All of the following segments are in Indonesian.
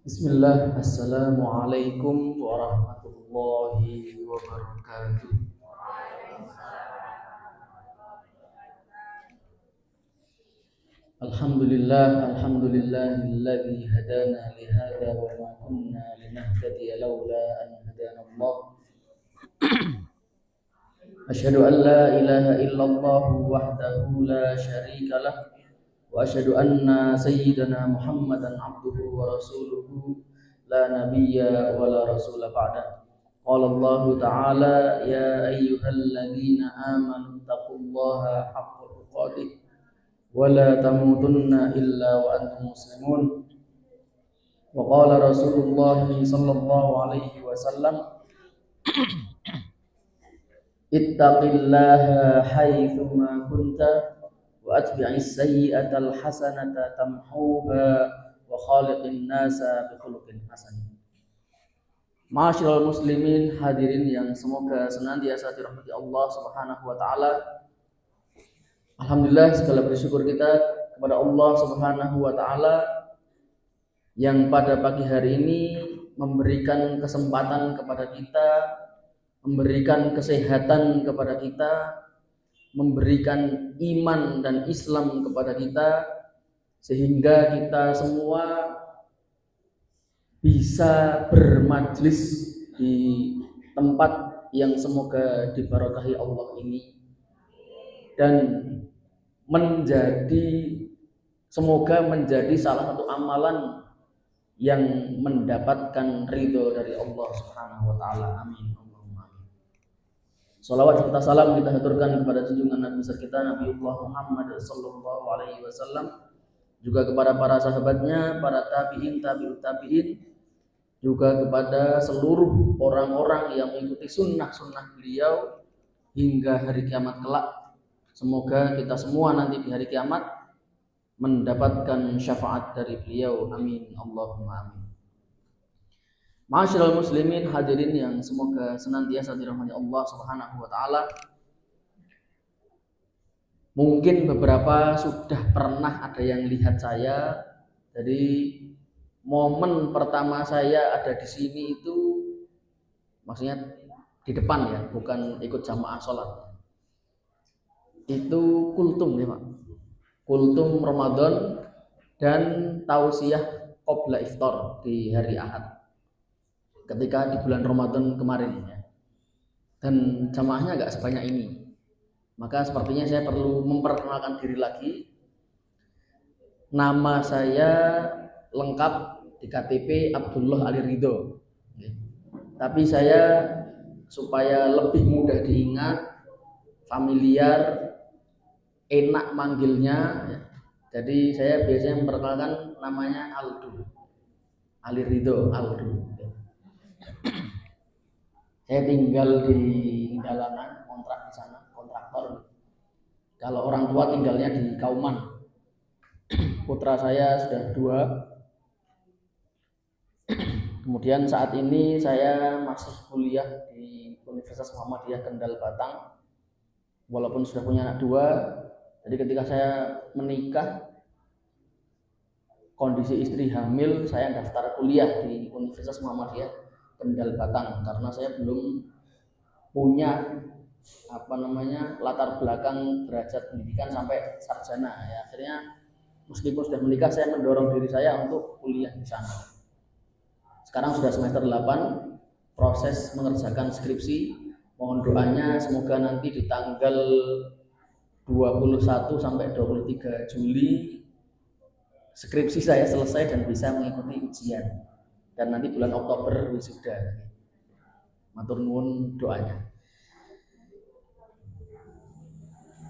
Bismillah, Assalamualaikum warahmatullahi wabarakatuh. Alhamdulillahilladzi hadana li hadza wa ma kunna linahtadiya laula an hadana Allah. Asyhadu an la ilaha illallah wahdahu la syarika lah wa asyhadu anna sayyidana Muhammadan abduhu wa rasuluhu la nabiyya wa la rasula ba'da. Qala Allah ta'ala ya ayyuhalladzina amanu taqullaha haqqa tuqatih wa la tamutunna illa wa antum muslimun. Wa qala Rasulullah sallallahu alaihi wasallam ittaqillaha haitsu ma kunta wa atbi'is sayyi'atal hasanata tamhuha wa khaliqin nasa bi khuluqin hasan. Ma'asyiral muslimin, hadirin yang semoga senantiasa dirahmati Allah Subhanahu wa taala. Alhamdulillah, segala bersyukur kita kepada Allah Subhanahu wa taala yang pada pagi hari ini memberikan kesempatan kepada kita, memberikan kesehatan kepada kita, memberikan iman dan Islam kepada kita, sehingga kita semua bisa bermajlis di tempat yang semoga diberkahi Allah ini, dan semoga menjadi salah satu amalan yang mendapatkan ridho dari Allah Subhanahu wa taala. Amin. Salawat serta salam kita haturkan kepada junjungan Nabi besar kita Nabiullah Muhammad sallallahu alaihi wasallam, juga kepada para sahabatnya, para tabi'in, tabi'ut tabi'in, juga kepada seluruh orang-orang yang mengikuti sunnah-sunnah beliau hingga hari kiamat kelak. Semoga kita semua nanti di hari kiamat mendapatkan syafaat dari beliau. Amin. Allahumma amin. Ma'asyiral muslimin, hadirin yang semoga senantiasa dirahmati Allah Subhanahu wa taala. Mungkin beberapa sudah pernah ada yang lihat saya. Jadi momen pertama saya ada di sini itu maksudnya di depan ya, bukan ikut jamaah sholat. Itu kultum ya Pak. Kultum Ramadan dan tausiah qabla iftar di hari Ahad ketika di bulan Ramadan kemarin ya. Dan jamaahnya agak sebanyak ini. Maka sepertinya saya perlu memperkenalkan diri lagi. Nama saya lengkap di KTP Abdullah Ali Ridho. Tapi saya supaya lebih mudah diingat, familiar, enak manggilnya, jadi saya biasanya memperkenalkan namanya Aldo, Ali Ridho Aldo. Saya tinggal di Dalanan, kontrak di sana, kontraktor. Kalau orang tua tinggalnya di Kauman. Putra saya sudah 2. Kemudian saat ini saya masih kuliah di Universitas Muhammadiyah Kendal Batang, walaupun sudah punya anak 2. Jadi ketika saya menikah, kondisi istri hamil, saya daftar kuliah di Universitas Muhammadiyah Kendal Batang karena saya belum punya latar belakang derajat pendidikan sampai sarjana ya. Akhirnya meskipun sudah menikah, saya mendorong diri saya untuk kuliah di sana. Sekarang sudah semester 8, proses mengerjakan skripsi. Mohon doanya semoga nanti di tanggal 21 sampai 23 Juli skripsi saya selesai dan bisa mengikuti ujian. Dan nanti bulan Oktober wisuda. Matur nuwun doanya.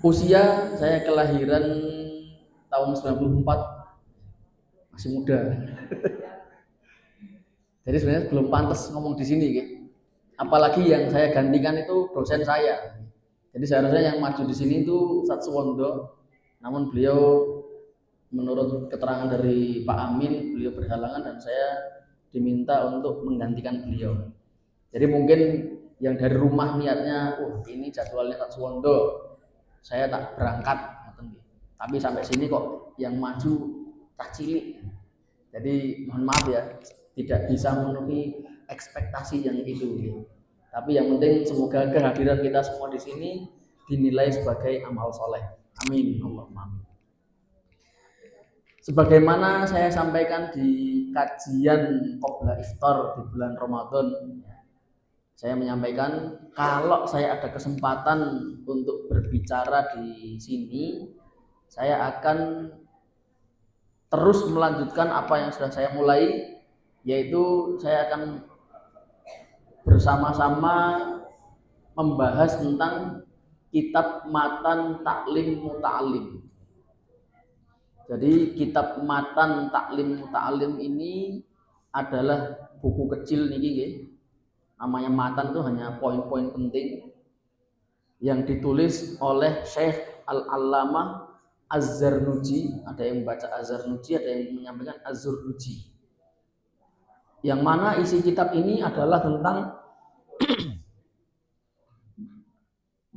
Usia saya kelahiran tahun 94, masih muda. Jadi sebenarnya belum pantas ngomong di sini, gitu. Apalagi yang saya gantikan itu dosen saya. Jadi seharusnya yang maju di sini itu Ustadz Suwondo, namun beliau menurut keterangan dari Pak Amin, beliau berhalangan dan saya diminta untuk menggantikan beliau. Jadi mungkin yang dari rumah niatnya, ini jadwalnya Ustadz Suwondo, saya tak berangkat. Tapi sampai sini kok yang maju cah cilik. Jadi mohon maaf ya, tidak bisa memenuhi ekspektasi yang itu. Tapi yang penting semoga kehadiran kita semua di sini dinilai sebagai amal soleh. Amin. Allahumma amin. Sebagaimana saya sampaikan di kajian Qobla Iftar di bulan Ramadan, saya menyampaikan kalau saya ada kesempatan untuk berbicara di sini, saya akan terus melanjutkan apa yang sudah saya mulai, yaitu saya akan bersama-sama membahas tentang kitab Matan Taklim Muta'alim. Jadi kitab Matan Taklim Muta'alim ini adalah buku kecil nih, namanya Matan itu hanya poin-poin penting yang ditulis oleh Syekh Al-Allamah Az-Zarnuji. Ada yang membaca Az-Zarnuji, ada yang menyampaikan Az-Zurnuji. Yang mana isi kitab ini adalah tentang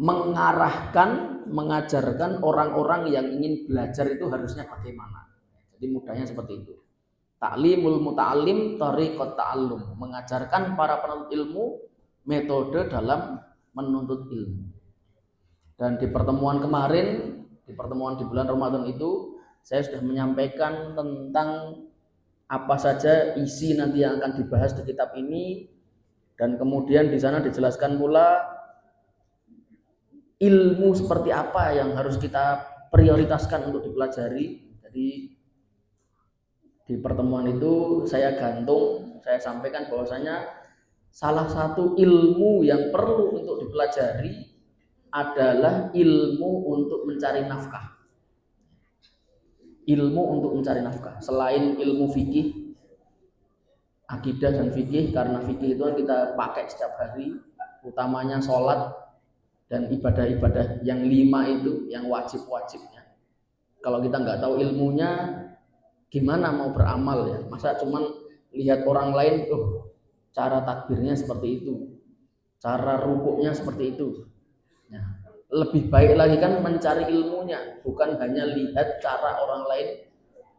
mengarahkan, mengajarkan orang-orang yang ingin belajar itu harusnya bagaimana. Jadi mudahnya seperti itu. Ta'limul muta'allim thariqat ta'allum, mengajarkan para penuntut ilmu metode dalam menuntut ilmu. Dan di pertemuan kemarin, di pertemuan di bulan Ramadan itu, saya sudah menyampaikan tentang apa saja isi nanti yang akan dibahas di kitab ini, dan kemudian di sana dijelaskan pula ilmu seperti apa yang harus kita prioritaskan untuk dipelajari. Jadi di pertemuan itu saya sampaikan bahwasanya salah satu ilmu yang perlu untuk dipelajari adalah ilmu untuk mencari nafkah. Ilmu untuk mencari nafkah selain ilmu fikih, akidah dan fikih, karena fikih itu kita pakai setiap hari, utamanya sholat dan ibadah-ibadah yang 5 itu, yang wajib-wajibnya. Kalau kita nggak tahu ilmunya, gimana mau beramal ya? Masa cuman lihat orang lain, cara takbirnya seperti itu, cara rukuknya seperti itu. Nah, lebih baik lagi kan mencari ilmunya, bukan hanya lihat cara orang lain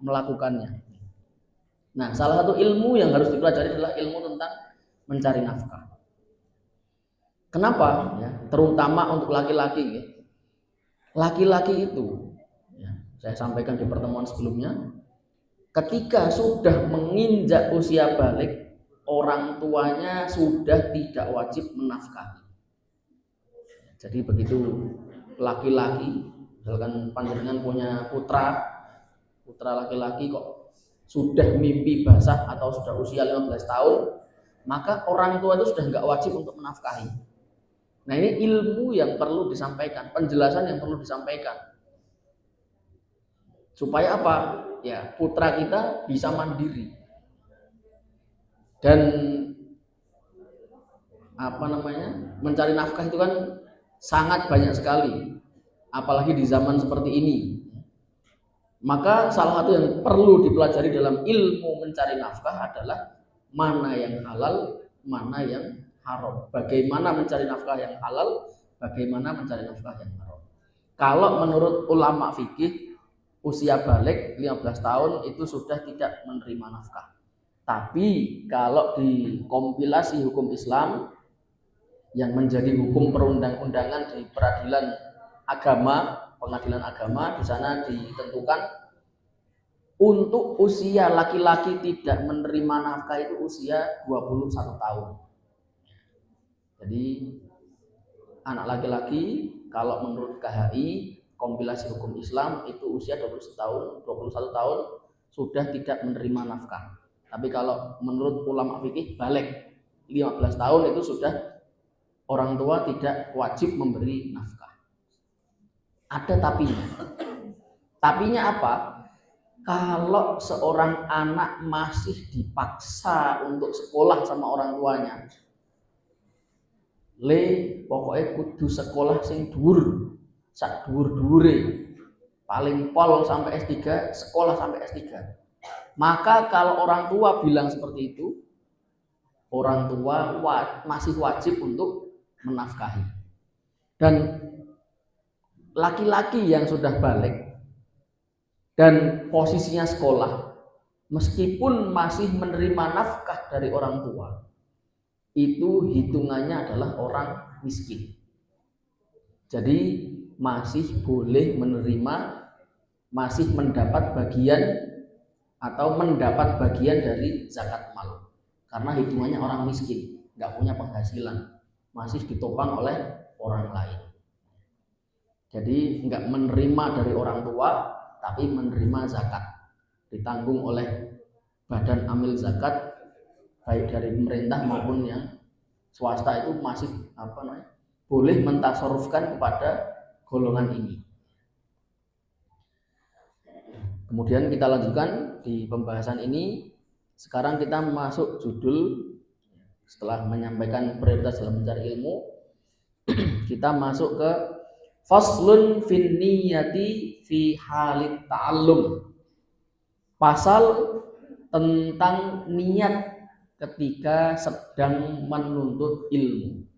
melakukannya. Nah, salah satu ilmu yang harus dipelajari adalah ilmu tentang mencari nafkah. Kenapa? Ya, terutama untuk laki-laki. Ya. Laki-laki itu, ya, saya sampaikan di pertemuan sebelumnya, ketika sudah menginjak usia balik, orang tuanya sudah tidak wajib menafkahi. Jadi begitu laki-laki, misalkan panjenengan punya putra laki-laki kok sudah mimpi basah atau sudah usia 15 tahun, maka orang tua itu sudah nggak wajib untuk menafkahi. Nah, ini ilmu yang perlu disampaikan, penjelasan yang perlu disampaikan. Supaya apa? Ya, putra kita bisa mandiri. Dan mencari nafkah itu kan sangat banyak sekali, apalagi di zaman seperti ini. Maka salah satu yang perlu dipelajari dalam ilmu mencari nafkah adalah mana yang halal, mana yang haram. Bagaimana mencari nafkah yang halal, bagaimana mencari nafkah yang haram. Kalau menurut ulama fikih, usia balik 15 tahun itu sudah tidak menerima nafkah. Tapi kalau di kompilasi hukum Islam yang menjadi hukum perundang-undangan di pengadilan agama, di sana ditentukan untuk usia laki-laki tidak menerima nafkah itu usia 21 tahun. Jadi anak laki-laki kalau menurut KHI kompilasi hukum Islam itu usia 21 tahun sudah tidak menerima nafkah. Tapi kalau menurut ulama fikih balik 15 tahun itu sudah orang tua tidak wajib memberi nafkah. Ada tapinya. Tapinya apa? Kalau seorang anak masih dipaksa untuk sekolah sama orang tuanya, pokoknya kudu sekolah sing dhuwur, sak dhuwur-dhuwure, paling pol sampai S3, sekolah sampai S3. Maka kalau orang tua bilang seperti itu, orang tua masih wajib untuk menafkahi. Dan laki-laki yang sudah balik dan posisinya sekolah, meskipun masih menerima nafkah dari orang tua, itu hitungannya adalah orang miskin. Jadi masih boleh menerima, masih mendapat bagian atau mendapat bagian dari zakat mal, karena hitungannya orang miskin, nggak punya penghasilan, masih ditopang oleh orang lain. Jadi nggak menerima dari orang tua, tapi menerima zakat, ditanggung oleh badan amil zakat, baik dari pemerintah maupun yang swasta, itu masih boleh mentasarufkan kepada golongan ini. Kemudian kita lanjutkan di pembahasan ini. Sekarang kita masuk judul, setelah menyampaikan prioritas dalam mencari ilmu, kita masuk ke faslun fin niyati fi halit ta'allum. Pasal tentang niat ketika sedang menuntut ilmu.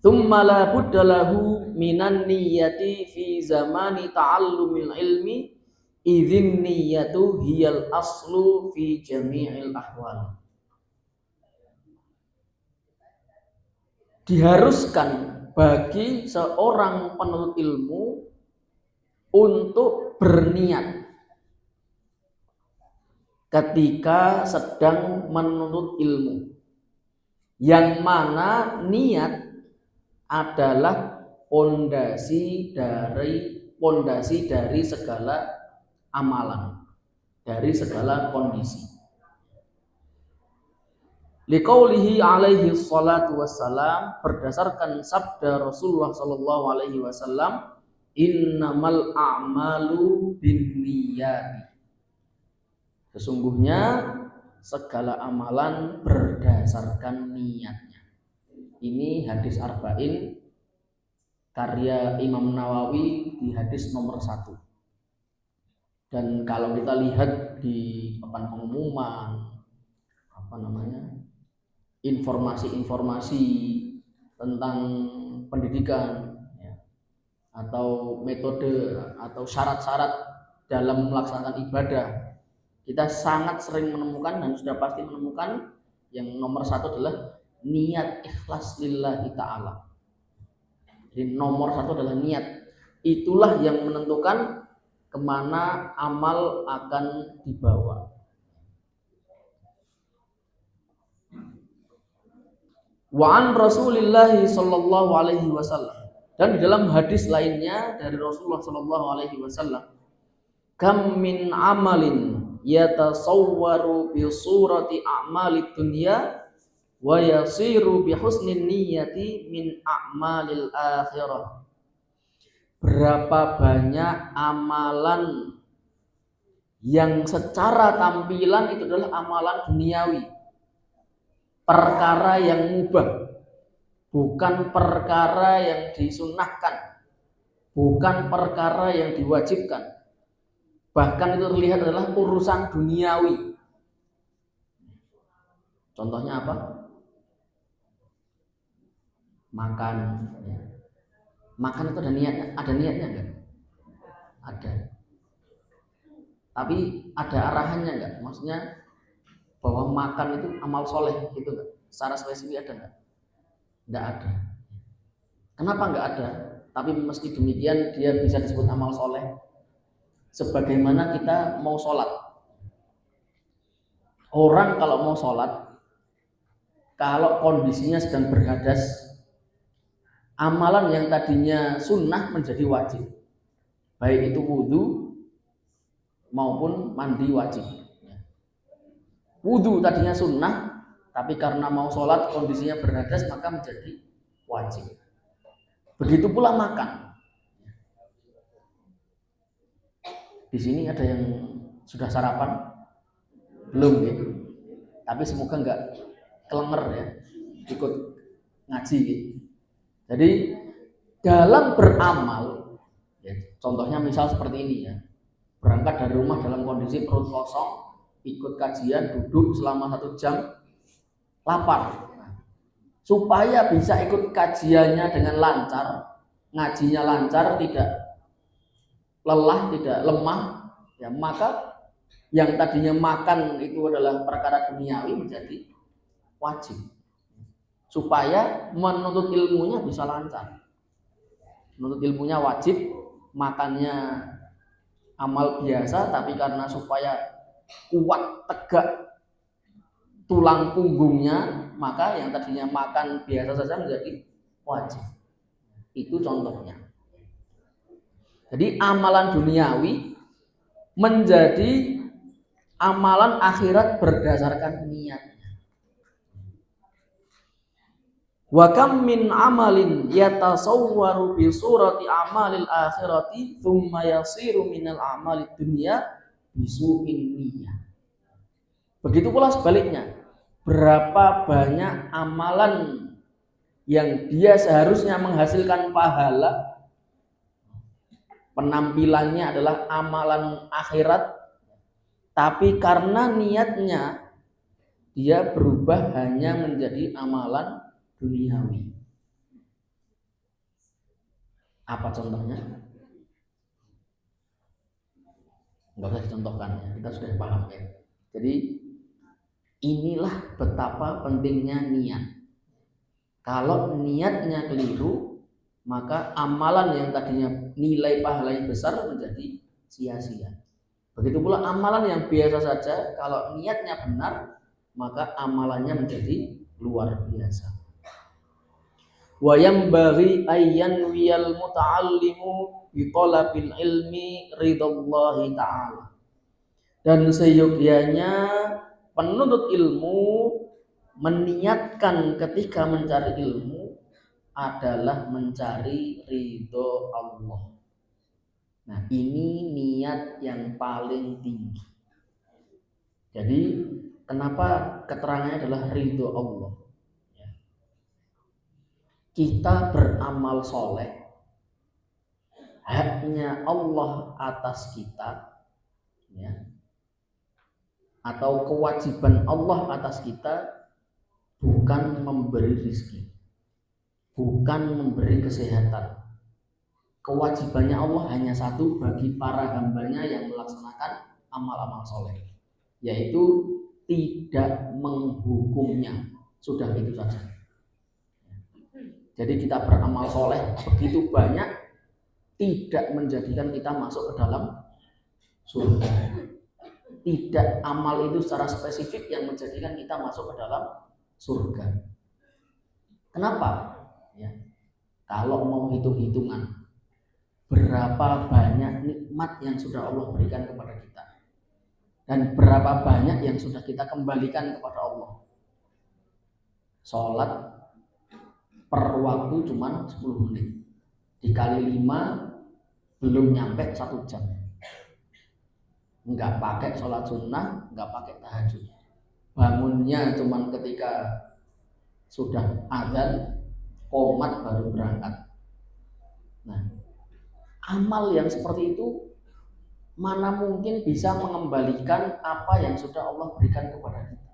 Tsumma la budda lahu minan niyyati fi zamani ta'allumil ilmi idzin niyyatu hiyal aslu fi jami'il ahwal. Diharuskan bagi seorang penuntut ilmu untuk berniat ketika sedang menuntut ilmu, yang mana niat adalah pondasi dari segala amalan, dari segala kondisi. Liqaulihi alaihi salatu wassalam, berdasarkan sabda Rasulullah sallallahu alaihi wasallam, innamal a'malu binniyati. Sesungguhnya segala amalan berdasarkan niatnya. Ini hadis arba'in karya Imam Nawawi di hadis nomor 1. Dan kalau kita lihat di papan pengumuman, informasi-informasi tentang pendidikan, atau metode atau syarat-syarat dalam melaksanakan ibadah, kita sangat sering menemukan dan sudah pasti menemukan yang nomor 1 adalah niat ikhlas lillahi ta'ala. Jadi nomor 1 adalah niat. Itulah yang menentukan kemana amal akan dibawa. Wa an Rasulillahi sallallahu alaihi wasallam, dan di dalam hadis lainnya dari Rasulullah sallallahu alaihi wasallam, kam min amalin yatasawwaru bi surati a'malid dunya wa yasiru bi husnin niyyati min a'malil akhirah. Berapa banyak amalan yang secara tampilan itu adalah amalan duniawi, perkara yang mubah, bukan perkara yang disunnahkan, bukan perkara yang diwajibkan. Bahkan itu terlihat adalah urusan duniawi. Contohnya apa? Makan. Makan itu ada niatnya enggak? Ada. Tapi ada arahannya enggak? Maksudnya bahwa makan itu amal soleh gitu enggak? Secara spesifik ada enggak? Enggak ada. Kenapa enggak ada? Tapi meski demikian dia bisa disebut amal soleh. Sebagaimana kita mau sholat. Orang kalau mau sholat, kalau kondisinya sedang berhadas, amalan yang tadinya sunnah menjadi wajib. Baik itu wudhu maupun mandi wajib. Wudhu tadinya sunnah, tapi karena mau sholat kondisinya berhadas maka menjadi wajib. Begitu pula makan. Di sini ada yang sudah sarapan? Belum ya? Tapi semoga enggak kelenger ya, ikut ngaji gitu. Jadi dalam beramal, ya, contohnya misal seperti ini ya, berangkat dari rumah dalam kondisi perut kosong, ikut kajian, duduk selama 1 jam, lapar. Supaya bisa ikut kajiannya dengan lancar, ngajinya lancar, tidak lelah, tidak lemah, ya maka yang tadinya makan itu adalah perkara duniawi menjadi wajib, supaya menuntut ilmunya bisa lancar. Menuntut ilmunya wajib, makannya amal biasa, tapi karena supaya kuat tegak tulang punggungnya, maka yang tadinya makan biasa saja menjadi wajib. Itu contohnya. Jadi amalan duniawi menjadi amalan akhirat berdasarkan niatnya. Wa kam min amalin yatasawwaru bi surati amalil akhirati thumma yasiru minal amalid dunya bisu'in niyyah. Begitu pula sebaliknya, berapa banyak amalan yang dia seharusnya menghasilkan pahala, penampilannya adalah amalan akhirat, tapi karena niatnya dia berubah hanya menjadi amalan duniawi. Apa contohnya? Enggak usah dicontohkan ya, kita sudah paham ya. Jadi inilah betapa pentingnya niat. Kalau niatnya keliru, maka amalan yang tadinya nilai pahalanya besar menjadi sia-sia. Begitu pula amalan yang biasa saja, kalau niatnya benar, maka amalannya menjadi luar biasa. Wa yanbaghi ayyan wiyal muta'allimu bi talabil ilmi ridallahi ta'ala. Dan seyogyanya penuntut ilmu meniatkan ketika mencari ilmu adalah mencari ridho Allah. Nah, ini niat yang paling tinggi. Jadi kenapa keterangannya adalah ridho Allah? Kita beramal soleh, haknya Allah atas kita, ya, atau kewajiban Allah atas kita bukan memberi rezeki, bukan memberi kesehatan. Kewajibannya Allah hanya satu bagi para hambanya yang melaksanakan amal-amal soleh, yaitu tidak menghukumnya. Sudah itu saja. Jadi kita beramal soleh begitu banyak, tidak menjadikan kita masuk ke dalam surga. Tidak amal itu secara spesifik yang menjadikan kita masuk ke dalam surga. Kenapa? Ya. Kalau mau hitung-hitungan, berapa banyak nikmat yang sudah Allah berikan kepada kita, dan berapa banyak yang sudah kita kembalikan kepada Allah. Sholat per waktu cuma 10 menit, dikali 5 belum nyampe 1 jam. Enggak pakai sholat sunnah, enggak pakai tahajud. Bangunnya cuma ketika sudah azan, qomat baru berangkat. Nah, amal yang seperti itu mana mungkin bisa mengembalikan apa yang sudah Allah berikan kepada kita.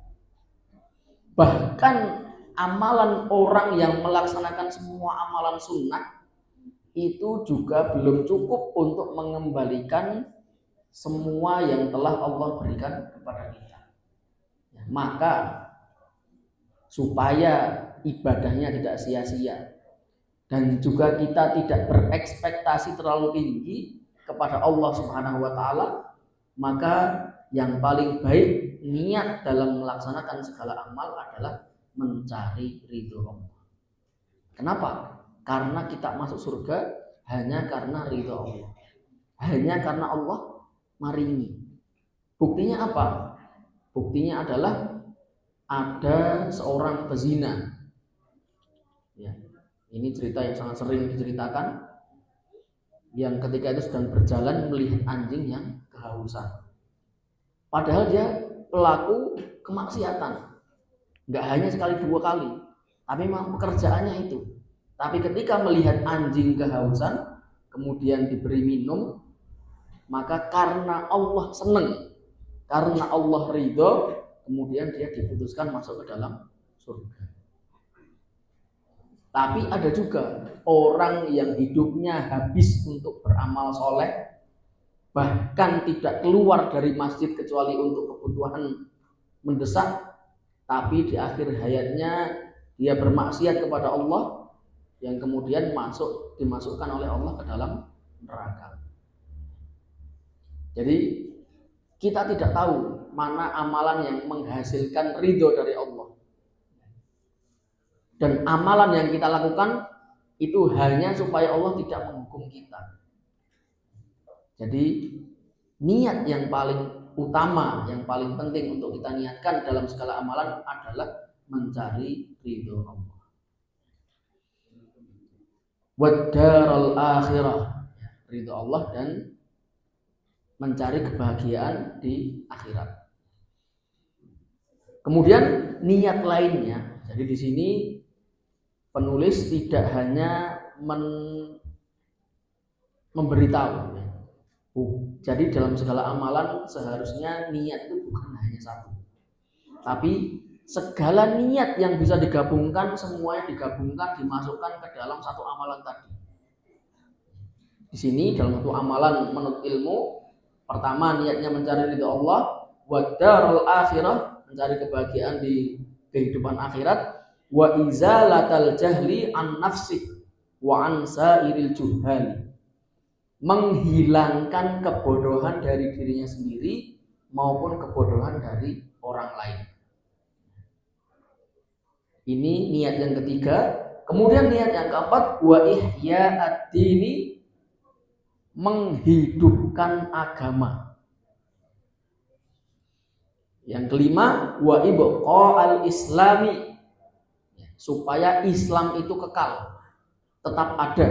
Bahkan amalan orang yang melaksanakan semua amalan sunnah itu juga belum cukup untuk mengembalikan semua yang telah Allah berikan kepada kita. Maka supaya ibadahnya tidak sia-sia dan juga kita tidak berekspektasi terlalu tinggi kepada Allah Subhanahu wa taala, maka yang paling baik niat dalam melaksanakan segala amal adalah mencari ridho Allah. Kenapa? Karena kita masuk surga hanya karena ridho Allah, hanya karena Allah maringi. Buktinya apa? Buktinya adalah ada seorang pezina. Ya, ini cerita yang sangat sering diceritakan, yang ketika itu sedang berjalan melihat anjing yang kehausan. Padahal dia pelaku kemaksiatan. Nggak hanya sekali 2 kali, tapi memang pekerjaannya itu. Tapi ketika melihat anjing kehausan, kemudian diberi minum, maka karena Allah senang, karena Allah ridho, kemudian dia diputuskan masuk ke dalam surga. Tapi ada juga orang yang hidupnya habis untuk beramal soleh, bahkan tidak keluar dari masjid kecuali untuk kebutuhan mendesak, tapi di akhir hayatnya dia bermaksiat kepada Allah, yang kemudian dimasukkan oleh Allah ke dalam neraka. Jadi kita tidak tahu mana amalan yang menghasilkan ridho dari Allah, dan amalan yang kita lakukan itu hanya supaya Allah tidak menghukum kita. Jadi niat yang paling utama, yang paling penting untuk kita niatkan dalam segala amalan adalah mencari ridho Allah. Waddarul akhirah, ridho Allah dan mencari kebahagiaan di akhirat. Kemudian niat lainnya, jadi di sini penulis tidak hanya memberitahu. Jadi dalam segala amalan seharusnya niat itu bukan hanya satu, tapi segala niat yang bisa digabungkan, semuanya digabungkan, dimasukkan ke dalam satu amalan tadi. Di sini dalam satu amalan menurut ilmu, pertama niatnya mencari ridho Allah, wa darul akhirah, mencari kebahagiaan di kehidupan akhirat, wa izalatal jahli an nafsi wa an sairil juhali, menghilangkan kebodohan dari dirinya sendiri maupun kebodohan dari orang lain. Ini niat yang ketiga. Kemudian niat yang keempat, wa ihya ad-dini, menghidupkan agama. Yang kelima, wa ibqa al-islami, supaya Islam itu kekal, tetap ada.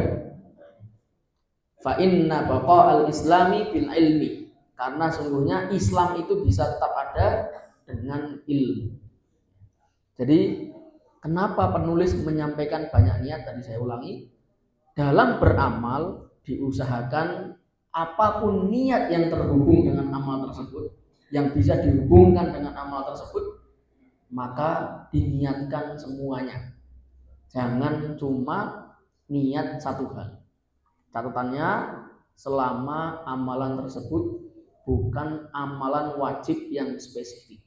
Fa inna baqa al-islami bil ilmi, karena sungguhnya Islam itu bisa tetap ada dengan ilmu. Jadi kenapa penulis menyampaikan banyak niat? Tadi saya ulangi, dalam beramal diusahakan apapun niat yang terhubung dengan amal tersebut, yang bisa dihubungkan dengan amal tersebut, maka diniatkan semuanya. Jangan cuma niat satu hal. Catatannya, selama amalan tersebut bukan amalan wajib yang spesifik.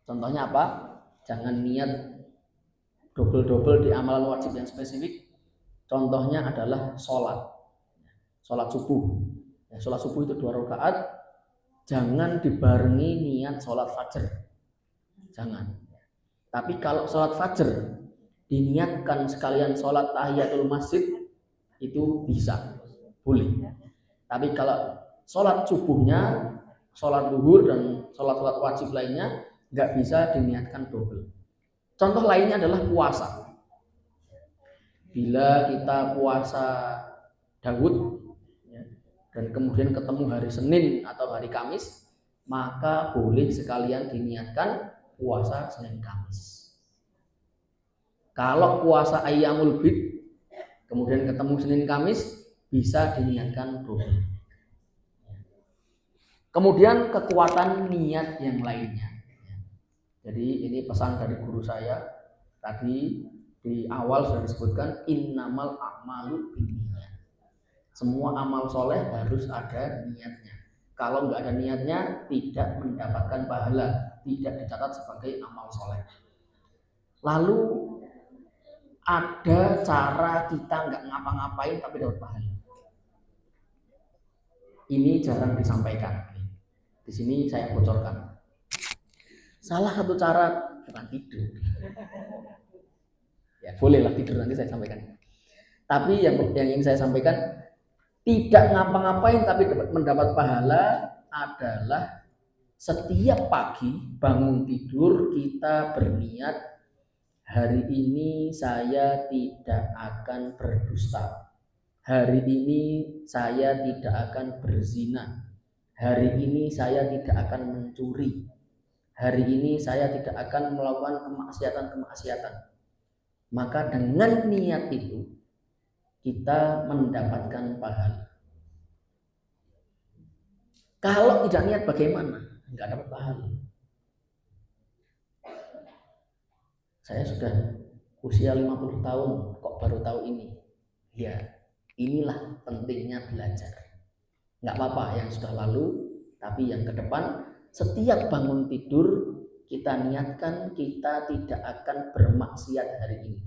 Contohnya apa? Jangan niat double-double di amalan wajib yang spesifik. Contohnya adalah sholat subuh. Sholat subuh itu 2 rakaat, jangan dibarengi niat sholat fajar. Jangan. Tapi kalau sholat fajar diniatkan sekalian sholat tahiyatul masjid, itu bisa, boleh. Tapi kalau sholat subuhnya, sholat zuhur dan sholat wajib lainnya nggak bisa diniatkan double. Contoh lainnya adalah puasa. Bila kita puasa Daud dan kemudian ketemu hari Senin atau hari Kamis, maka boleh sekalian diniatkan puasa Senin Kamis. Kalau puasa Ayyamul Bid kemudian ketemu Senin Kamis, bisa diniatkan double. Kemudian kekuatan niat yang lainnya. Jadi ini pesan dari guru saya tadi di awal sudah disebutkan, innamal a'malu binniyat. Semua amal soleh harus ada niatnya. Kalau nggak ada niatnya, tidak mendapatkan pahala, tidak dicatat sebagai amal soleh. Lalu ada cara kita nggak ngapa-ngapain tapi dapat pahala. Ini jarang disampaikan. Di sini saya bocorkan. Salah satu cara bukan tidur. Ya bolehlah tidur, nanti saya sampaikan. Tapi yang ingin saya sampaikan, tidak ngapa-ngapain tapi mendapat pahala adalah setiap pagi bangun tidur kita berniat, hari ini saya tidak akan berdusta. Hari ini saya tidak akan berzina. Hari ini saya tidak akan mencuri. Hari ini saya tidak akan melakukan kemaksiatan-kemaksiatan. Maka dengan niat itu kita mendapatkan pahala. Kalau tidak niat bagaimana? Enggak dapat pahala. Saya sudah usia 50 tahun kok baru tahu ini. Ya, inilah pentingnya belajar. Nggak apa-apa yang sudah lalu, tapi yang ke depan setiap bangun tidur kita niatkan kita tidak akan bermaksiat hari ini.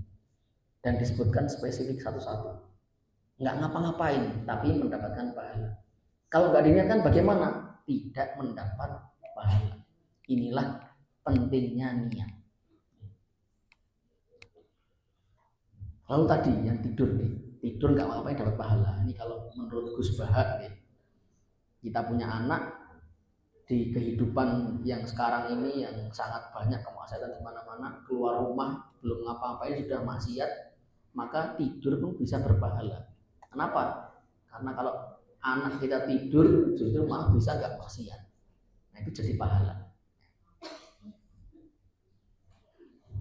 Dan disebutkan spesifik satu-satu. Nggak ngapa-ngapain, tapi mendapatkan pahala. Kalau nggak diniatkan bagaimana? Tidak mendapat pahala. Inilah pentingnya niat. Lalu tadi yang tidur nih, tidur nggak apa-apa dapat pahala. Ini kalau menurut Gus Bahak nih, kita punya anak di kehidupan yang sekarang ini yang sangat banyak kemaksiatan di mana-mana, keluar rumah belum ngapa-ngapain sudah maksiat, maka tidur pun bisa berpahala. Kenapa? Karena kalau anak kita tidur justru malah bisa nggak maksiat. Nah itu jadi pahala.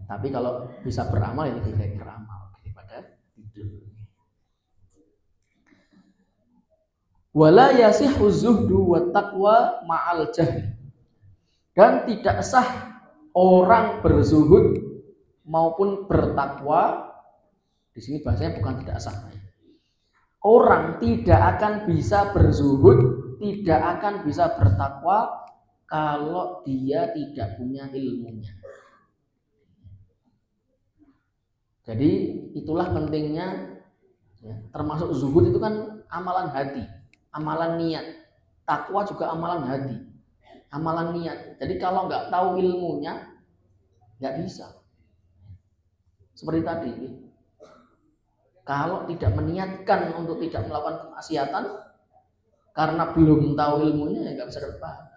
Tapi kalau bisa beramal ya lebih baik beramal daripada tidur. Wala yasihhu zuhdu wa taqwa ma'al jahli. Dan tidak sah orang berzuhud maupun bertakwa. Di sini bahasanya bukan tidak sah. Orang tidak akan bisa berzuhud, tidak akan bisa bertakwa kalau dia tidak punya ilmunya. Jadi itulah pentingnya ya, termasuk zuhud itu kan amalan hati, amalan niat. Takwa juga amalan hati, amalan niat. Jadi kalau nggak tahu ilmunya nggak bisa. Seperti tadi, kalau tidak meniatkan untuk tidak melakukan kemaksiatan karena belum tahu ilmunya ya nggak bisa dapat pahala.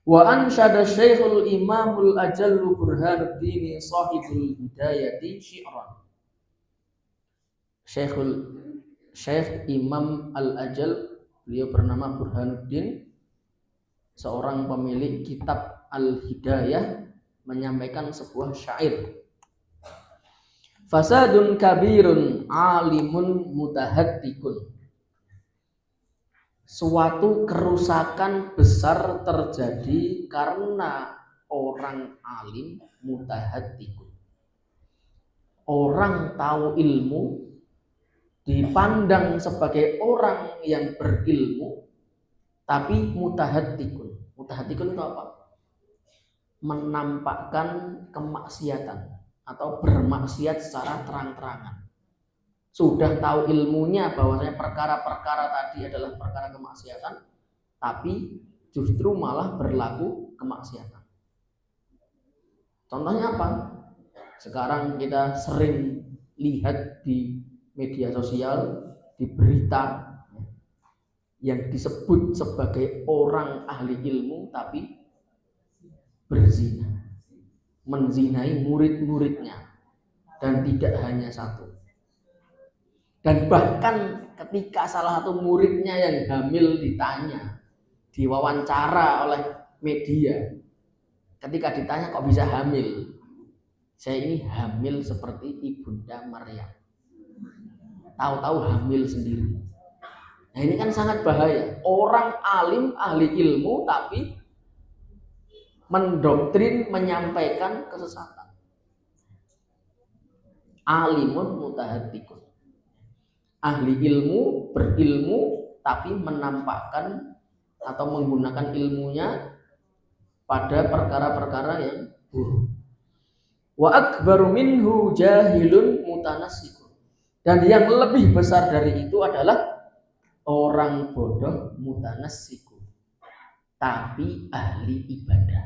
Wa ansyada Syekhul Imamul Ajallu Burhanuddin Shahibul Hidayati syi'ran. Syekh Imam Al-Ajal, beliau bernama Burhanuddin, seorang pemilik kitab Al-Hidayah, menyampaikan sebuah syair. Fasadun kabirun alimun mutahaddikun. Suatu kerusakan besar terjadi karena orang alim mutahaddikun. Orang tahu ilmu dipandang sebagai orang yang berilmu tapi mutahaddikun. Mutahaddikun itu apa? Menampakkan kemaksiatan atau bermaksiat secara terang-terangan. Sudah tahu ilmunya bahwasanya perkara-perkara tadi adalah perkara kemaksiatan, tapi justru malah berlaku kemaksiatan. Contohnya apa? Sekarang kita sering lihat di media sosial, di berita yang disebut sebagai orang ahli ilmu tapi berzina, menzinai murid-muridnya, dan tidak hanya satu. Dan bahkan ketika salah satu muridnya yang hamil ditanya, diwawancara oleh media, ketika ditanya kok bisa hamil, saya ini hamil seperti ibunda Maryam. Tahu-tahu hamil sendiri. Nah ini kan sangat bahaya. Orang alim, ahli ilmu tapi mendoktrin, menyampaikan kesesatan. Alimun mutahaddikun. Ahli ilmu, berilmu, tapi menampakkan atau menggunakan ilmunya pada perkara-perkara yang buruk. Wa akbaru minhu jahilun mutanassikun. Dan yang lebih besar dari itu adalah orang bodoh mutanassikun, tapi ahli ibadah.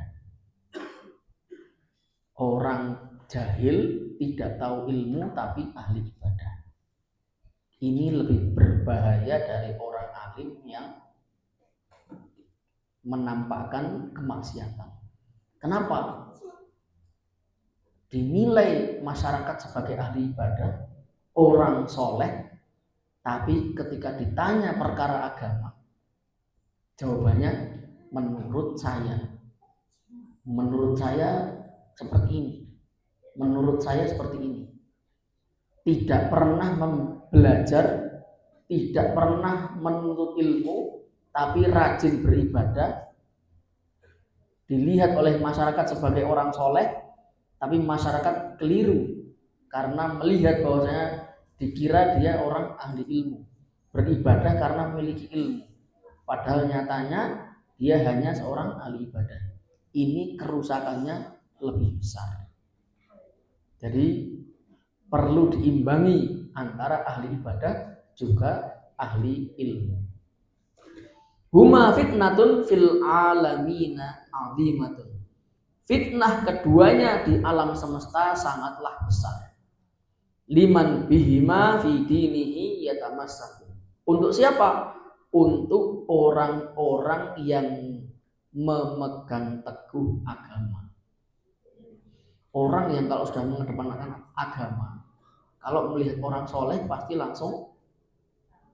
Orang jahil tidak tahu ilmu tapi ahli ibadah. Ini lebih berbahaya dari orang alim yang menampakkan kemaksiatan. Kenapa? Dinilai masyarakat sebagai ahli ibadah, orang soleh, tapi ketika ditanya perkara agama, jawabannya menurut saya seperti ini, menurut saya seperti ini. Tidak pernah belajar, tidak pernah menuntut ilmu, tapi rajin beribadah, dilihat oleh masyarakat sebagai orang soleh, tapi masyarakat keliru karena melihat bahwasanya dikira dia orang ahli ilmu. beribadah karena memiliki ilmu, padahal nyatanya dia hanya seorang ahli ibadah. Ini kerusakannya lebih besar. Jadi perlu diimbangi antara ahli ibadah juga ahli ilmu. Huma fitnatun fil alamina azimatun. Fitnah keduanya di alam semesta sangatlah besar. Liman bihima fi dinihi yatamassaku. Untuk siapa? Untuk orang-orang yang memegang teguh agama. Orang yang kalau sudah mengedepankan agama, kalau melihat orang soleh pasti langsung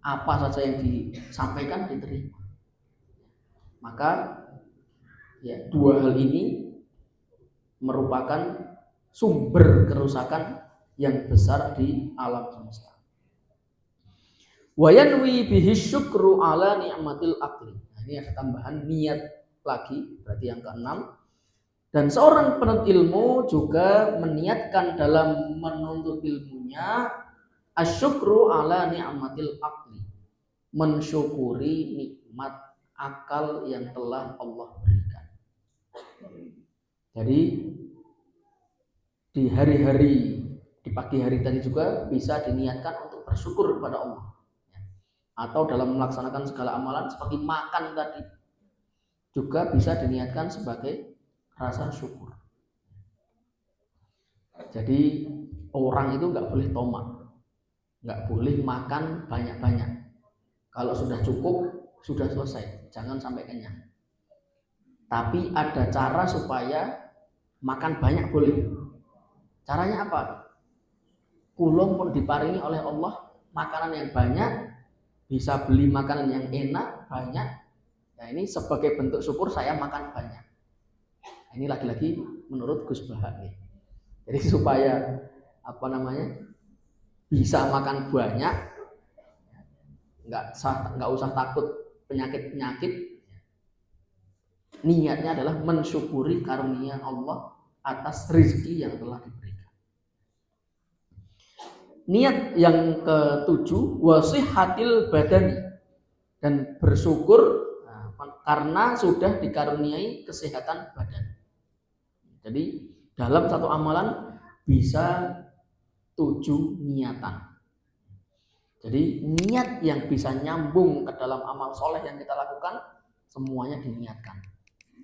apa saja yang disampaikan diterima. Maka ya, dua hal ini merupakan sumber kerusakan yang besar di alam semesta. Wa yanwi bihi syukru ala ni'matil aqli. Nah, ini ada tambahan niat lagi, berarti yang keenam. Dan seorang penuntut ilmu juga meniatkan dalam menuntut ilmunya asyukru ala ni'matil aqli, mensyukuri nikmat akal yang telah Allah berikan. Jadi di hari-hari, di pagi hari tadi juga bisa diniatkan untuk bersyukur kepada Allah. Atau dalam melaksanakan segala amalan seperti makan tadi juga bisa diniatkan sebagai rasa syukur. Jadi orang itu nggak boleh tomak, nggak boleh makan banyak-banyak. Kalau sudah cukup, sudah selesai, jangan sampai kenyang. Tapi ada cara supaya makan banyak boleh. Caranya apa? Kulum pun diparingi oleh Allah makanan yang banyak, bisa beli makanan yang enak banyak. Nah, ini sebagai bentuk syukur saya makan banyak. Ini lagi-lagi menurut Gus Bahak nih. Jadi supaya bisa makan banyak, nggak usah takut penyakit. Niatnya adalah mensyukuri karunia Allah atas rezeki yang telah diberikan. Niat yang ketujuh, wasihatil badani, dan bersyukur karena sudah dikaruniai kesehatan badan. Jadi dalam satu amalan bisa 7 niatan. Jadi niat yang bisa nyambung ke dalam amal soleh yang kita lakukan semuanya diniatkan.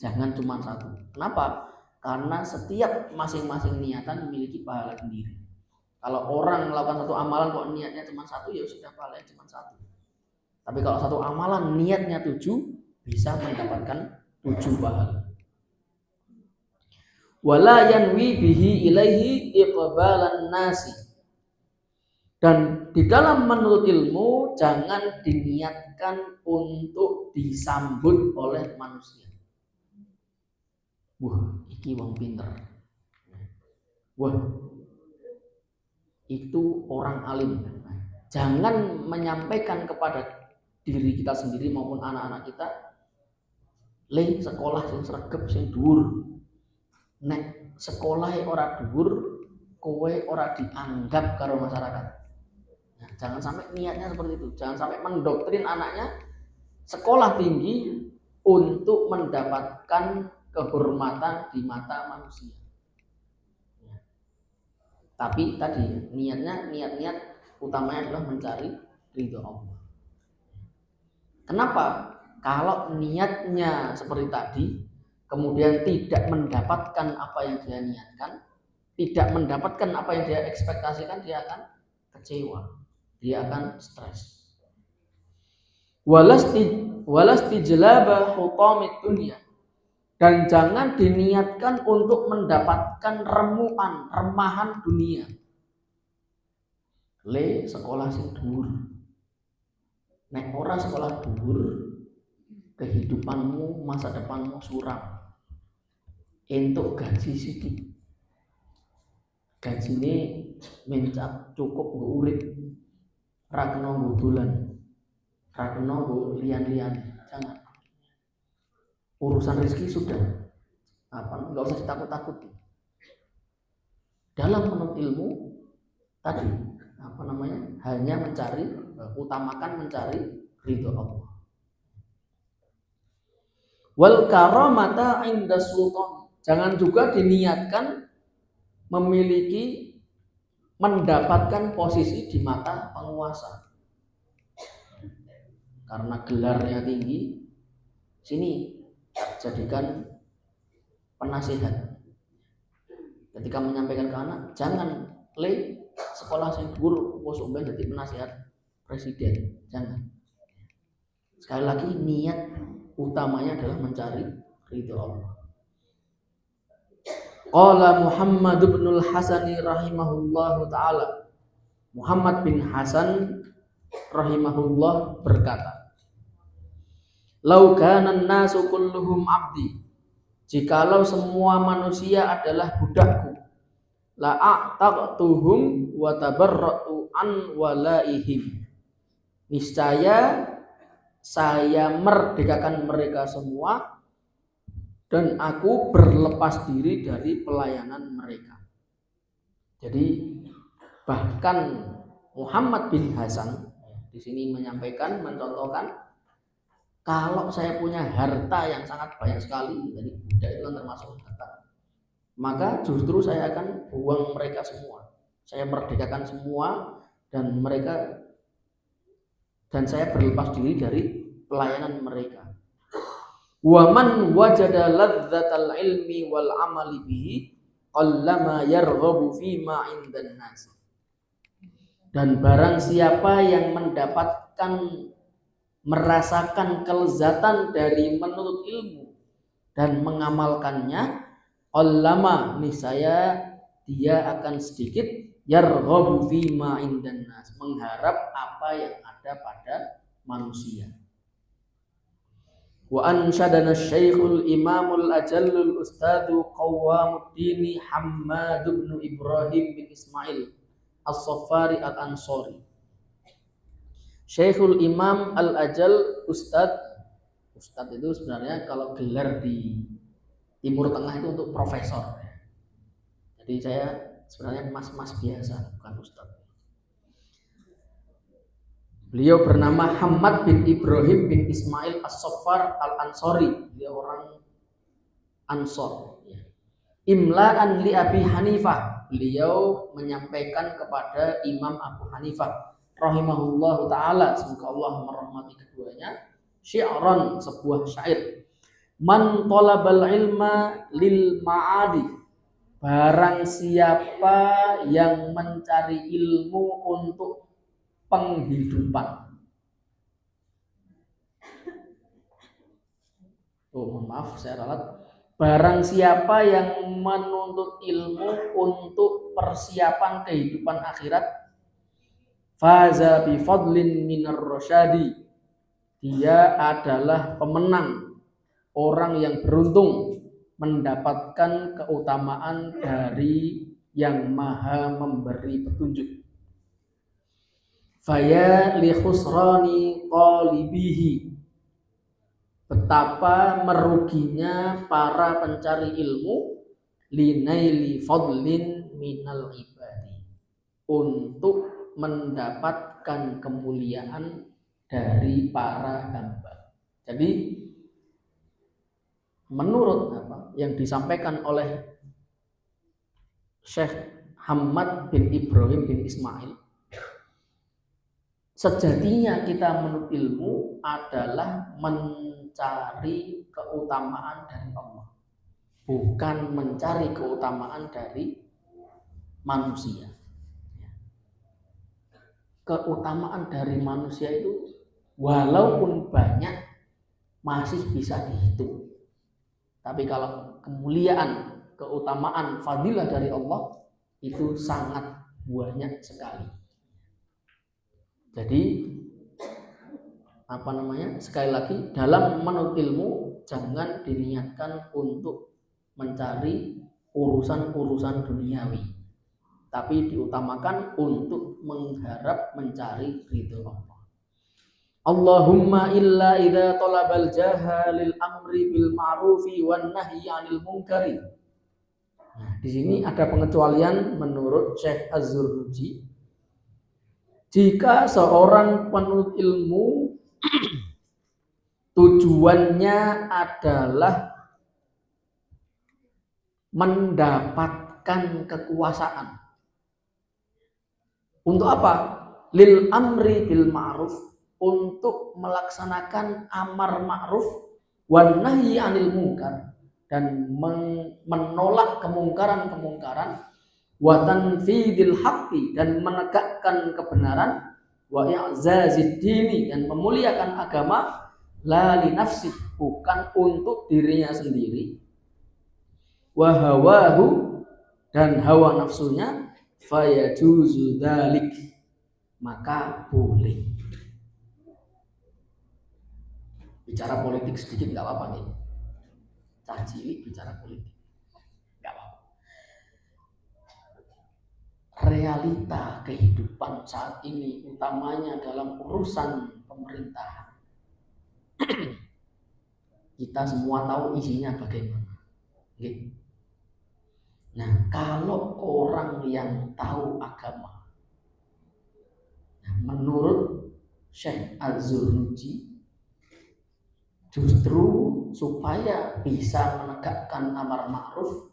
Jangan cuma satu. Kenapa? Karena setiap masing-masing niatan memiliki pahala sendiri. Kalau orang melakukan satu amalan kok niatnya cuma satu, ya sudah pahalanya cuma satu. Tapi kalau satu amalan niatnya 7, bisa mendapatkan 7 pahala. Wala yanwi bihi ilaihi iqbalan nasi. Dan di dalam menuntut ilmu jangan diniatkan untuk disambut oleh manusia. Wah, iki wong pinter. Wah, itu orang alim. Jangan menyampaikan kepada diri kita sendiri maupun anak-anak kita, le sekolah sing sregep sing dhuwur. Nek sekolah ora dhuwur, kowe ora dianggap karo masyarakat. Nah, jangan sampai niatnya seperti itu. Jangan sampai mendoktrin anaknya sekolah tinggi untuk mendapatkan kehormatan di mata manusia. Tapi tadi niat utamanya adalah mencari ridho Allah. Kenapa? Kalau niatnya seperti tadi, kemudian tidak mendapatkan apa yang dia niatkan, tidak mendapatkan apa yang dia ekspektasikan, dia akan kecewa, dia akan stres. Walastijlaba hutamid dunya, dan jangan diniatkan untuk mendapatkan remahan dunia. Le sekolah sing dhuwur. Nek ora sekolah dhuwur, kehidupanmu, masa depanmu suram. Entuk gaji sithik. Gajine mencap cukup nggo urip. Ra kena nggo dolan. Ra kena nggo liyan-liyan. Jangan. Urusan rezeki sudah enggak usah ditakut-takuti. Dalam menuntut ilmu tadi hanya mencari utamakan mencari ridho Allah. Wal karamata inda sultan, jangan juga diniatkan mendapatkan posisi di mata penguasa karena gelarnya tinggi, sini jadikan penasihat. Ketika menyampaikan ke anak, jangan sekolah sing guru bosok ben jadi penasihat presiden, jangan. Sekali lagi niat utamanya adalah mencari ridho Allah. Qala Muhammad bin al-Hasani rahimahullahu taala. Muhammad bin Hasan rahimahullah berkata, "Lau kana an-nasu kulluhum 'abdi." Jikalau semua manusia adalah budakku, la a'taqtuhum wa tabarra'tu an walaihim. Niscaya saya merdekakan mereka semua dan aku berlepas diri dari pelayanan mereka. Jadi bahkan Muhammad bin Hasan di sini menyampaikan, mencontohkan, kalau saya punya harta yang sangat banyak sekali, jadi budak itu termasuk harta, maka justru saya akan buang mereka semua. Saya merdekakan semua dan saya berlepas diri dari pelayanan mereka. Wa man wajada ladzatal ilmi wal amali bihi qallama yarghabu fi ma 'indan nas. Dan barang siapa yang merasakan kelezatan dari menuntut ilmu dan mengamalkannya, qallama, niscaya dia akan sedikit yarghabu fi ma 'indan nas, mengharap apa yang ada pada manusia. Wa ansyadana Syekhul Imamul Ajallul Ustadzu Qawamuddin Hammad bin Ibrahim bin Ismail As-Saffari Al-Ansori. Syekhul Imam Al-Ajal Ustadz itu sebenarnya kalau gelar di Timur Tengah itu untuk profesor. Jadi saya sebenarnya mas-mas biasa, bukan ustadz. Beliau bernama Hammad bin Ibrahim bin Ismail As-Saffar Al-Ansori. Beliau orang Ansor. Imla'an li Abi Hanifah. Beliau menyampaikan kepada Imam Abu Hanifah rahimahullahu ta'ala, semoga Allah merahmati keduanya, syi'ran, sebuah syair. Man talabal ilma lil ma'adi. Barang siapa yang mencari ilmu untuk penghidupan. Mohon maaf saya ralat. Barang siapa yang menuntut ilmu untuk persiapan kehidupan akhirat, faza bi fadlin minar rasyadi. Dia adalah pemenang, orang yang beruntung mendapatkan keutamaan dari yang maha memberi petunjuk. Faya li khusrani qalibihi. Betapa meruginya para pencari ilmu linaili fadlin minal ibadi, untuk mendapatkan kemuliaan dari para hamba. Jadi menurut yang disampaikan oleh Syekh Hammad bin Ibrahim bin Ismail, sejatinya kita menuntut ilmu adalah mencari keutamaan dari Allah, bukan mencari keutamaan dari manusia. Keutamaan dari manusia itu walaupun banyak masih bisa dihitung. Tapi kalau kemuliaan, keutamaan, fadilah dari Allah itu sangat banyak sekali. Jadi sekali lagi, dalam menuntut ilmu jangan diniatkan untuk mencari urusan-urusan duniawi, tapi diutamakan untuk mengharap mencari ridho Allah. Allahumma illa idza talabal jaha lil amri bil ma'rufi wan nahyi 'anil munkari. Nah, di sini ada pengecualian menurut Syekh Az-Zurnuji. Jika seorang penuntut ilmu tujuannya adalah mendapatkan kekuasaan. Untuk apa? Lil amri bil ma'ruf, untuk melaksanakan amar ma'ruf wan nahyi 'anil munkar, dan menolak kemungkaran-kemungkaran, wa tanfidil haqqi, dan menegakkan kebenaran, wa i'zazid dini, dan memuliakan agama, la li nafsi, bukan untuk dirinya sendiri, wa hawahu, dan hawa nafsunya, fayajuzu dzalik, maka boleh. Bicara politik sedikit nggak apa-apa nih, cah cilik bicara politik nggak apa-apa. Realita kehidupan saat ini, utamanya dalam urusan pemerintahan, kita semua tahu isinya bagaimana. Nah, kalau orang yang tahu agama, menurut Syekh Az-Zurnuji, justru supaya bisa menegakkan amar ma'ruf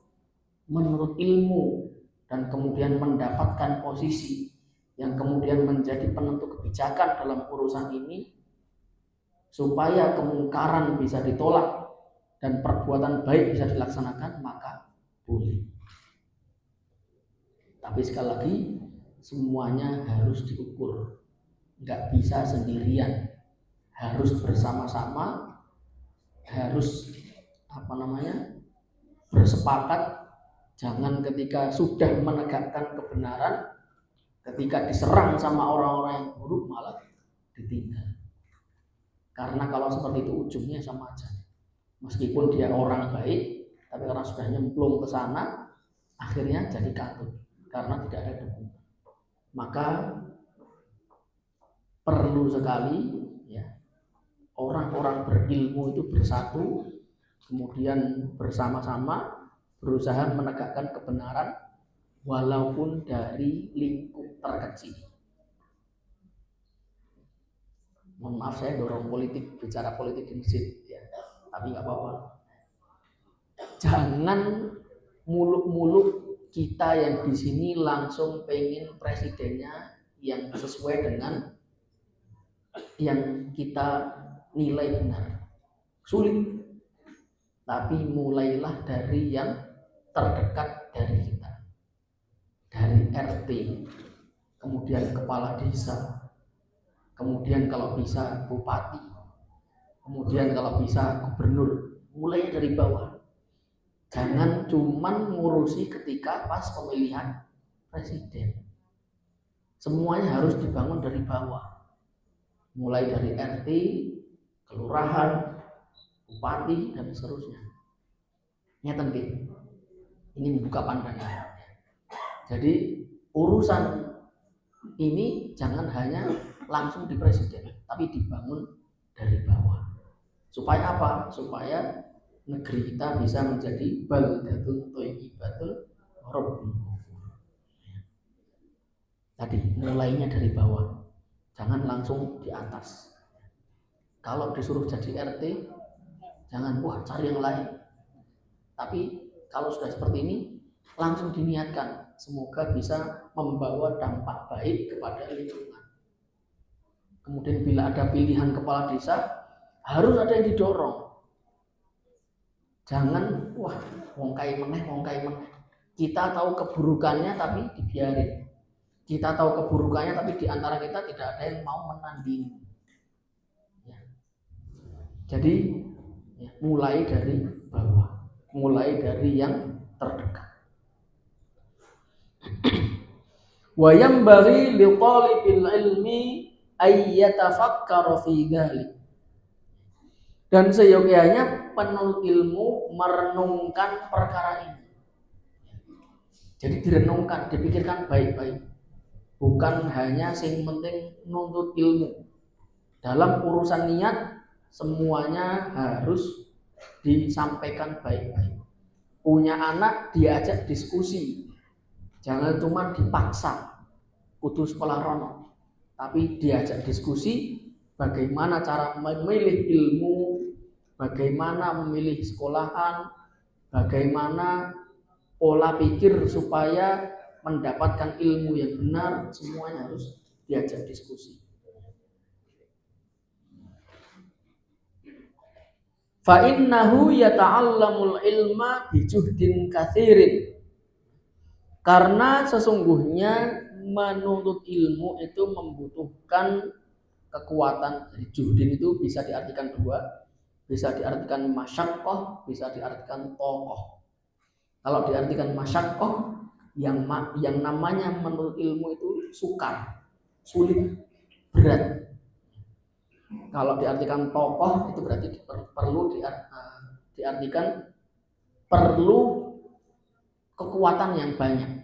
menurut ilmu dan kemudian mendapatkan posisi yang kemudian menjadi penentu kebijakan dalam urusan ini, supaya kemungkaran bisa ditolak dan perbuatan baik bisa dilaksanakan, maka boleh. Tapi sekali lagi, semuanya harus diukur, nggak bisa sendirian, harus bersama-sama, harus bersepakat. Jangan ketika sudah menegakkan kebenaran, ketika diserang sama orang-orang yang buruk malah ditinggal. Karena kalau seperti itu ujungnya sama aja, meskipun dia orang baik, tapi karena sudah nyemplung ke sana, akhirnya jadi katut karena tidak ada dukungan. Maka perlu sekali ya, orang-orang berilmu itu bersatu, kemudian bersama-sama berusaha menegakkan kebenaran walaupun dari lingkup terkecil. Mohon maaf saya dorong politik, bicara politik di masjid ya, tapi nggak apa-apa. Jangan muluk-muluk kita yang di sini langsung pengen presidennya yang sesuai dengan yang kita nilai benar. Sulit. Tapi mulailah dari yang terdekat dari kita. Dari RT, kemudian kepala desa, kemudian kalau bisa bupati, kemudian kalau bisa gubernur. Mulai dari bawah. Jangan cuman ngurusi ketika pas pemilihan presiden. Semuanya harus dibangun dari bawah. Mulai dari RT, kelurahan, bupati, dan seterusnya. Nyata ini membuka pandangan. Jadi urusan ini jangan hanya langsung di presiden, tapi dibangun dari bawah. Supaya apa? Supaya negeri kita bisa menjadi baldatun thayyibatun rabbul ghafur. Tadi mulainya dari bawah, jangan langsung di atas. Kalau disuruh jadi RT, jangan cari yang lain. Tapi kalau sudah seperti ini, langsung diniatkan, semoga bisa membawa dampak baik kepada lingkungan. Kemudian bila ada pilihan kepala desa, harus ada yang didorong. Jangan wong kai meneh. Kita tahu keburukannya tapi dibiarin. Kita tahu keburukannya tapi di antara kita tidak ada yang mau menandingi. Ya. Jadi mulai dari bawah, mulai dari yang terdekat. Wa yanbaghi li talibil ilmi ay yatafakkara fi dzalik. Dan seyogyanya penuntut ilmu merenungkan perkara ini. Jadi direnungkan, dipikirkan baik-baik. Bukan hanya sing penting nuntut ilmu. Dalam urusan niat, semuanya harus disampaikan baik-baik. Punya anak, diajak diskusi. Jangan cuma dipaksa. Kudu sekolah rono. tapi diajak diskusi bagaimana cara memilih ilmu, bagaimana memilih sekolahan, bagaimana pola pikir supaya mendapatkan ilmu yang benar, semuanya harus diajak diskusi. Fa innahu yata'allamul ilma bijuhdin katsirin. Karena sesungguhnya menuntut ilmu itu membutuhkan kekuatan. Jadi juhdin itu bisa diartikan dua, bisa diartikan masyaqqah, bisa diartikan tokoh. Kalau diartikan masyaqqah, yang namanya menuntut ilmu itu sukar, sulit, berat. Kalau diartikan tokoh itu berarti perlu diartikan perlu kekuatan yang banyak,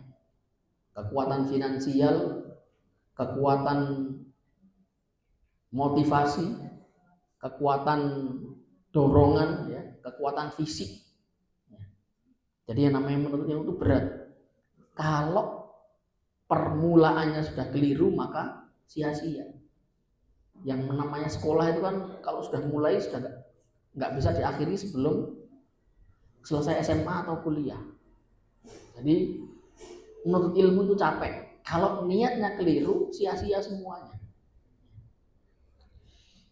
kekuatan finansial, kekuatan motivasi, kekuatan dorongan, ya, kekuatan fisik. Jadi yang namanya menuntut ilmu itu berat. Kalau permulaannya sudah keliru maka sia-sia. Yang namanya sekolah itu kan kalau sudah mulai sudah nggak bisa diakhiri sebelum selesai SMA atau kuliah. Jadi menuntut ilmu itu capek. Kalau niatnya keliru, sia-sia semuanya.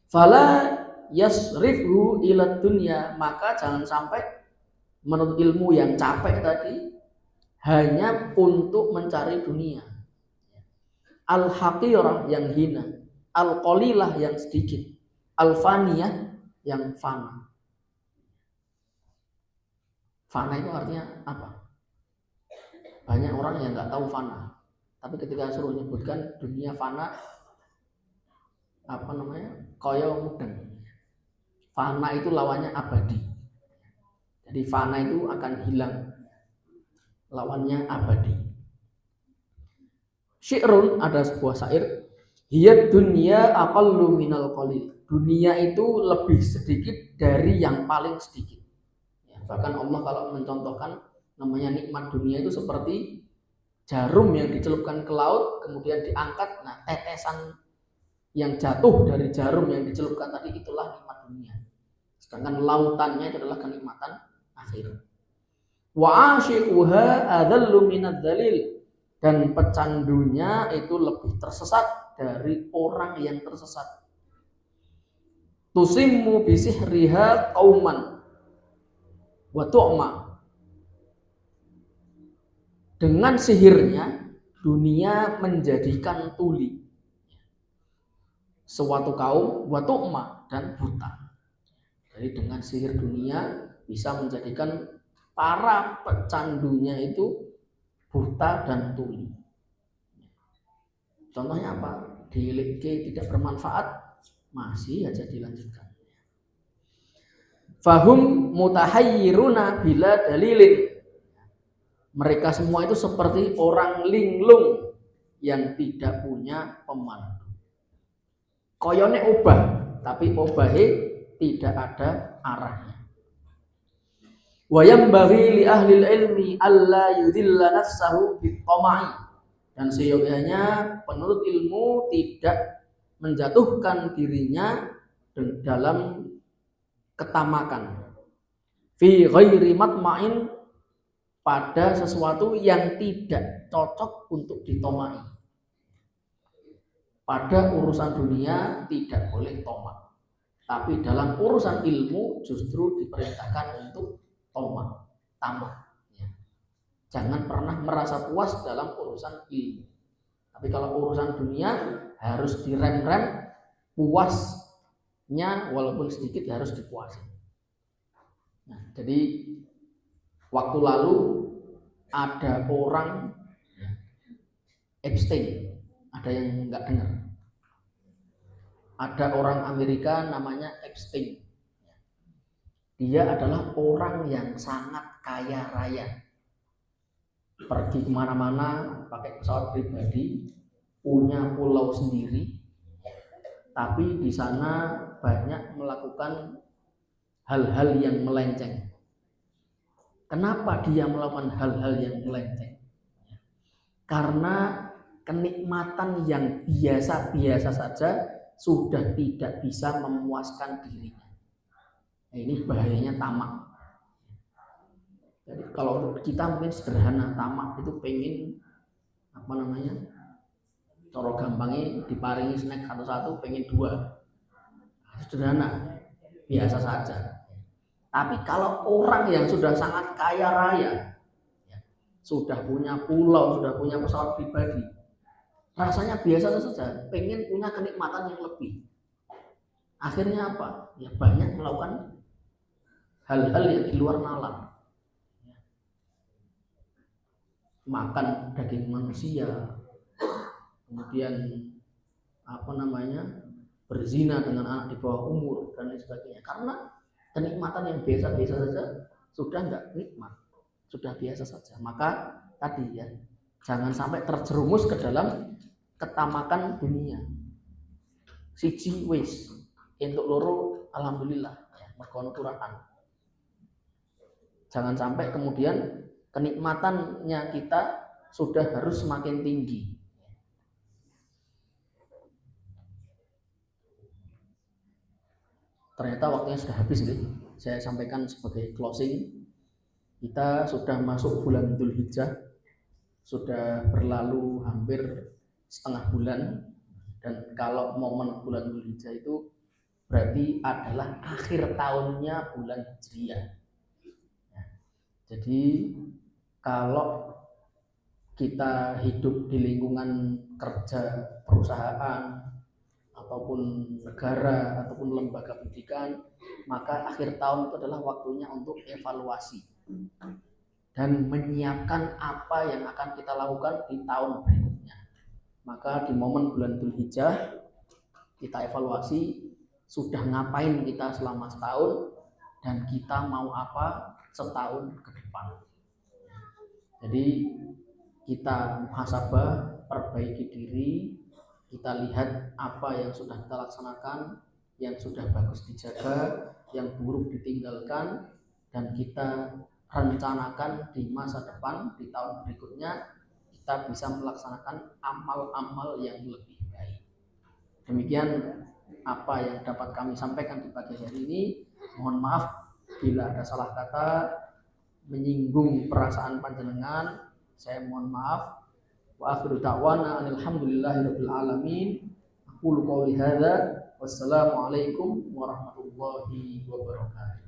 Fala yasrifhu ila dunya, maka jangan sampai menuntut ilmu yang capek tadi hanya untuk mencari dunia. Al-haqirah yang hina, al-qalilah yang sedikit, al-faniyah yang fana. Fana itu artinya apa? Banyak orang yang nggak tahu fana, tapi ketika suruh menyebutkan dunia fana, apa namanya, kaya mudeng. Fana itu lawannya abadi. Jadi fana itu akan hilang, lawannya abadi. Syi'run, ada sebuah syair, hiya dunya aqallu minal qalil. Dunia itu lebih sedikit dari yang paling sedikit. Ya, bahkan Allah kalau mencontohkan namanya nikmat dunia itu seperti jarum yang dicelupkan ke laut kemudian diangkat, nah tetesan yang jatuh dari jarum yang dicelupkan tadi itulah nikmat dunia. Sedangkan lautannya itu adalah kenikmatan akhir. Wa ashiquha adallu minadz dzalil, dan pecandunya itu lebih tersesat dari orang yang tersesat. Tusimmu bisihriha qauman wa tu'ma, dengan sihirnya dunia menjadikan tuli suatu kaum, wa tu'ma, dan buta. Jadi dengan sihir dunia bisa menjadikan para pecandunya itu buta dan tuli. Contohnya apa? Dileke tidak bermanfaat, masih aja dilanjutkan. Fahum mutahayyiruna bila dalilin. Mereka semua itu seperti orang linglung yang tidak punya pemandu. Koyone obah, tapi obahe tidak ada arahnya. Wa yanbaghi li ahli ilmi alla yudilla nafsahu bitamai, dan seyogyanya penuntut ilmu tidak menjatuhkan dirinya dalam ketamakan fi ghairi matma'in, pada sesuatu yang tidak cocok untuk ditomai. Pada urusan dunia tidak boleh tomak, tapi dalam urusan ilmu justru diperintahkan untuk tomak, tamak. Ya. Jangan pernah merasa puas dalam urusan ilmu. Tapi kalau urusan dunia harus direm-rem, puasnya walaupun sedikit harus dipuasin. Nah, jadi waktu lalu ada orang Epstein, ada yang nggak dengar. Ada orang Amerika namanya Epstein. Dia adalah orang yang sangat kaya raya. Pergi kemana-mana pakai pesawat pribadi, punya pulau sendiri, tapi di sana banyak melakukan hal-hal yang melenceng. Kenapa dia melakukan hal-hal yang melenceng? Karena kenikmatan yang biasa-biasa saja sudah tidak bisa memuaskan dirinya. Nah, ini bahayanya tamak. Jadi kalau kita mungkin sederhana, tamak itu pengen apa namanya, cara gampangnya diparingi snack satu-satu pengen dua, sederhana, biasa saja. Tapi kalau orang yang sudah sangat kaya raya, sudah punya pulau, sudah punya pesawat pribadi, rasanya biasa saja, pengen punya kenikmatan yang lebih. Akhirnya apa? Ya banyak melakukan hal-hal yang di luar nalar. Makan daging manusia, kemudian apa namanya, berzina dengan anak di bawah umur dan lain sebagainya. Karena kenikmatan yang biasa-biasa saja sudah enggak nikmat, sudah biasa saja. Maka tadi ya, jangan sampai terjerumus ke dalam ketamakan dunia. Siji wis, entuk loro alhamdulillah, ya, mergo turahan. Jangan sampai kemudian kenikmatannya kita sudah harus semakin tinggi. Ternyata waktunya sudah habis nih. Saya sampaikan sebagai closing. Kita sudah masuk bulan Dzulhijjah, sudah berlalu hampir setengah bulan, dan kalau momen bulan Dzulhijjah itu berarti adalah akhir tahunnya bulan Hijriah. Jadi kalau kita hidup di lingkungan kerja perusahaan ataupun negara ataupun lembaga pendidikan, maka akhir tahun itu adalah waktunya untuk evaluasi dan menyiapkan apa yang akan kita lakukan di tahun berikutnya. Maka di momen bulan Dzulhijjah kita evaluasi sudah ngapain kita selama setahun dan kita mau apa setahun ke depan. Jadi kita muhasabah, perbaiki diri, kita lihat apa yang sudah kita laksanakan, yang sudah bagus dijaga, yang buruk ditinggalkan, dan kita rencanakan di masa depan, di tahun berikutnya kita bisa melaksanakan amal-amal yang lebih baik. Demikian apa yang dapat kami sampaikan di pagi hari ini. Mohon maaf bila ada salah kata, menyinggung perasaan panjenengan, saya mohon maaf. Wa akhiru da'wana alhamdulillahirabbil alamin. Aqulu qouli hadza wassalamualaikum warahmatullahi wabarakatuh.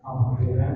Alhamdulillah.